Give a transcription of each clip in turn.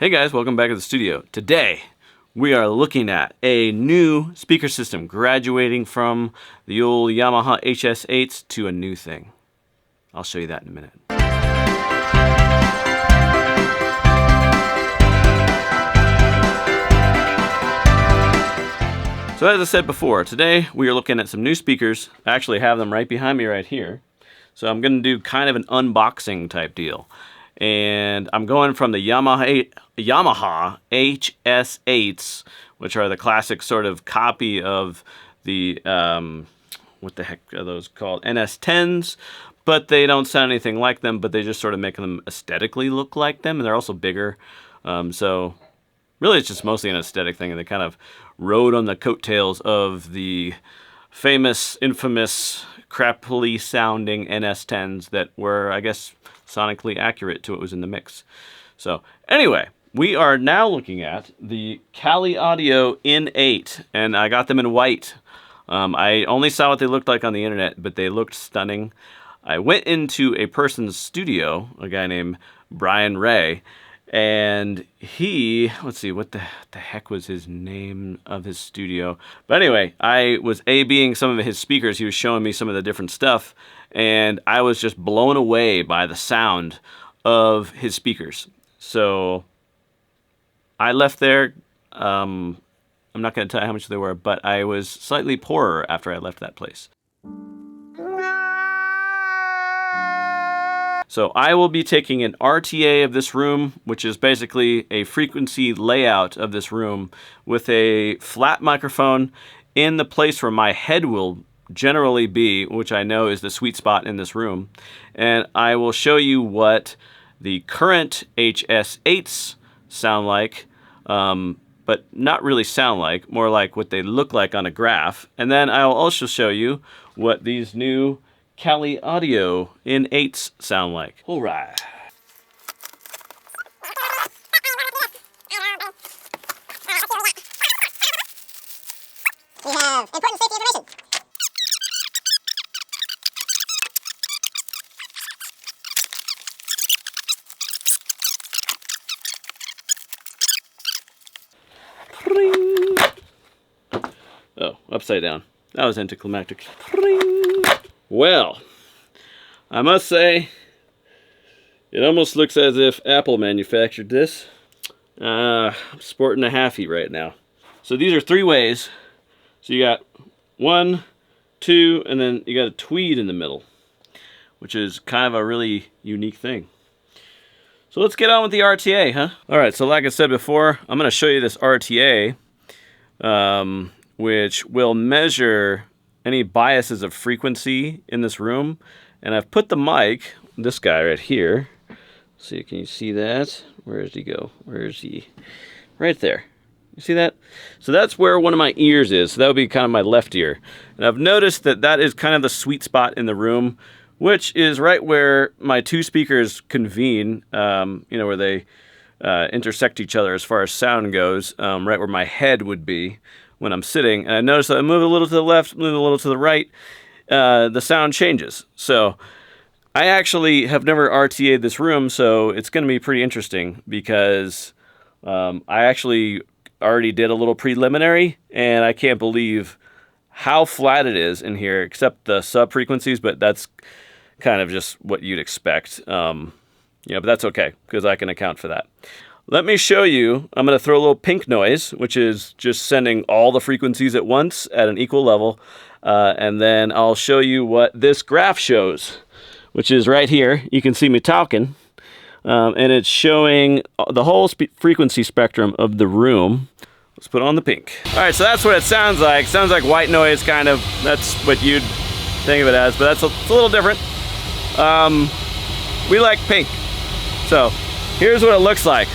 Hey guys, welcome back to the studio. Today, we are looking at a new speaker system graduating from the old Yamaha HS8s to a new thing. I'll show you that in a minute. So as I said before, today we are looking at some new speakers. I actually have them right behind me right here. So I'm going to do kind of an unboxing type deal. And I'm going from the Yamaha HS8s, which are the classic sort of copy of the, what the heck are those called? NS10s, but they don't sound anything like them, but they just sort of make them aesthetically look like them, and they're also bigger. So really it's just mostly an aesthetic thing, and they kind of rode on the coattails of the famous, infamous, crappily sounding NS10s that were, I guess, sonically accurate to what was in the mix. So anyway, we are now looking at the Kali In8, and I got them in white. I only saw what they looked like on the internet, but they looked stunning. I went into a person's studio, a guy named Brian Ray, and he, let's see, what the heck was his name of his studio? But anyway, I was A-Bing some of his speakers. He was showing me some of the different stuff, and I was just blown away by the sound of his speakers. So I left there. I'm not going to tell you how much they were, but I was slightly poorer after I left that place. So I will be taking an RTA of this room, which is basically a frequency layout of this room with a flat microphone in the place where my head will generally be, which I know is the sweet spot in this room. And I will show you what the current HS8s sound like, but not really sound like, more like what they look like on a graph. And then I'll also show you what these new Kali In8s sound like. All right. We have important safety information. Oh, upside down. That was anticlimactic. Well, I must say, it almost looks as if Apple manufactured this. I'm sporting a halfie right now. So these are three ways. So you got 1, 2, and then you got a tweed in the middle, which is kind of a really unique thing. So let's get on with the RTA, huh? All right, so like I said before, I'm going to show you this RTA, which will measure any biases of frequency in this room. And I've put the mic, this guy right here. See, can you see that? Where does he go? Where is he? Right there. You see that? So that's where one of my ears is. So that would be kind of my left ear. And I've noticed that that is kind of the sweet spot in the room, which is right where my two speakers convene, where they intersect each other as far as sound goes, right where my head would be when I'm sitting. And I notice that I move a little to the left, move a little to the right, the sound changes. So I actually have never RTA'd this room, so it's going to be pretty interesting because I actually already did a little preliminary, and I can't believe how flat it is in here, except the sub-frequencies, but that's kind of just what you'd expect. But that's okay, because I can account for that. Let me show you. I'm going to throw a little pink noise, which is just sending all the frequencies at once at an equal level. And then I'll show you what this graph shows, which is right here. You can see me talking. And it's showing the whole frequency spectrum of the room. Let's put on the pink. All right, so that's what it sounds like. Sounds like white noise, kind of. That's what you'd think of it as, but it's a little different. We like pink. So here's what it looks like.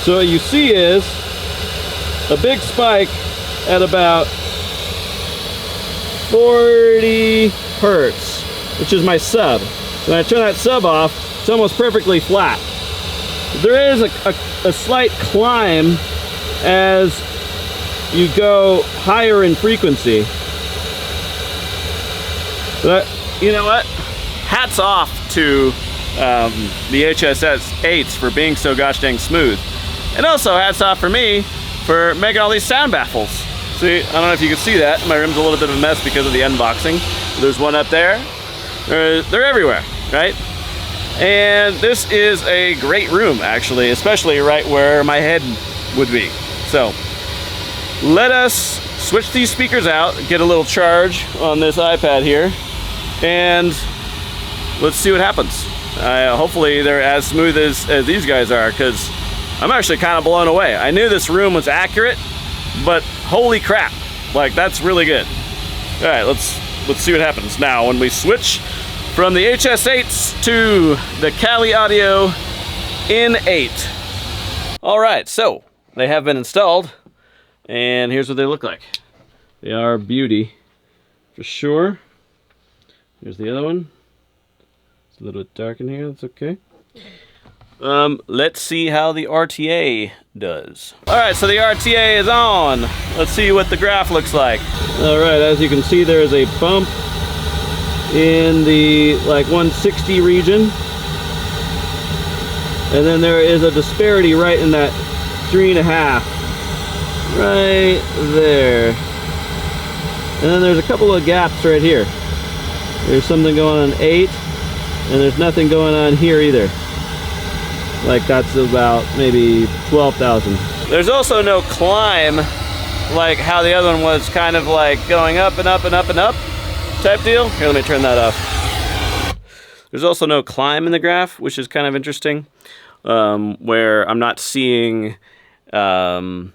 So what you see is a big spike at about 40 hertz, which is my sub. When I turn that sub off, it's almost perfectly flat. There is a slight climb as you go higher in frequency. you know what? Hats off to the HS8s for being so gosh dang smooth. And also hats off for me for making all these sound baffles. See, I don't know if you can see that. My room's a little bit of a mess because of the unboxing. There's one up there. They're everywhere, right? And this is a great room, actually, especially right where my head would be. So, let us switch these speakers out, get a little charge on this iPad here, and let's see what happens. Hopefully they're as smooth as these guys are, because I'm actually kind of blown away. I knew this room was accurate, but holy crap, like that's really good. All right, let's see what happens now when we switch from the HS8s to the Kali Audio In8. All right, so they have been installed, and here's what they look like. They are beauty, for sure. Here's the other one. It's a little bit dark in here, that's okay. Let's see how the RTA does. All right, so the RTA is on. Let's see what the graph looks like. All right, as you can see, there is a bump in the like 160 region. And then there is a disparity right in that 3.5. Right there. And then there's a couple of gaps right here. There's something going on 8, and there's nothing going on here either. Like that's about maybe 12,000. There's also no climb like how the other one was, kind of like going up and up and up and up type deal. Here, let me turn that off. There's also no climb in the graph, which is kind of interesting, where I'm not seeing, you know,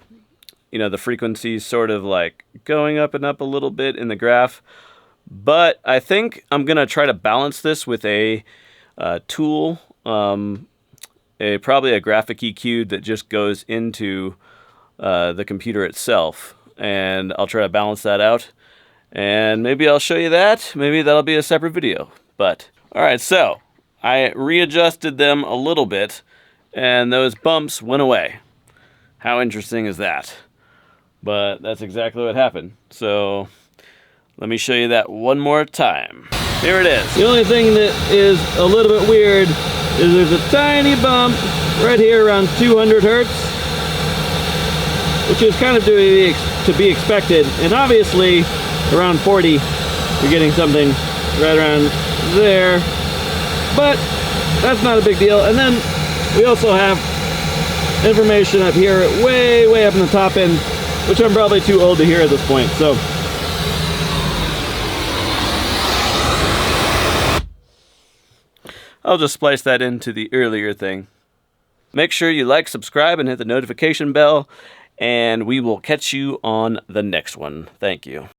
the frequencies sort of like going up and up a little bit in the graph. But I think I'm gonna try to balance this with a tool, probably a graphic EQ that just goes into the computer itself, and I'll try to balance that out. And maybe I'll show you that. Maybe that'll be a separate video. But all right, so I readjusted them a little bit, and those bumps went away. How interesting is that? But that's exactly what happened. So let me show you that one more time. Here it is. The only thing that is a little bit weird is there's a tiny bump right here around 200 hertz, which is kind of to be expected. And obviously around 40, you're getting something right around there. But that's not a big deal. And then we also have information up here way up in the top end, which I'm probably too old to hear at this point. So I'll just splice that into the earlier thing. Make sure you like, subscribe, and hit the notification bell, and we will catch you on the next one. Thank you.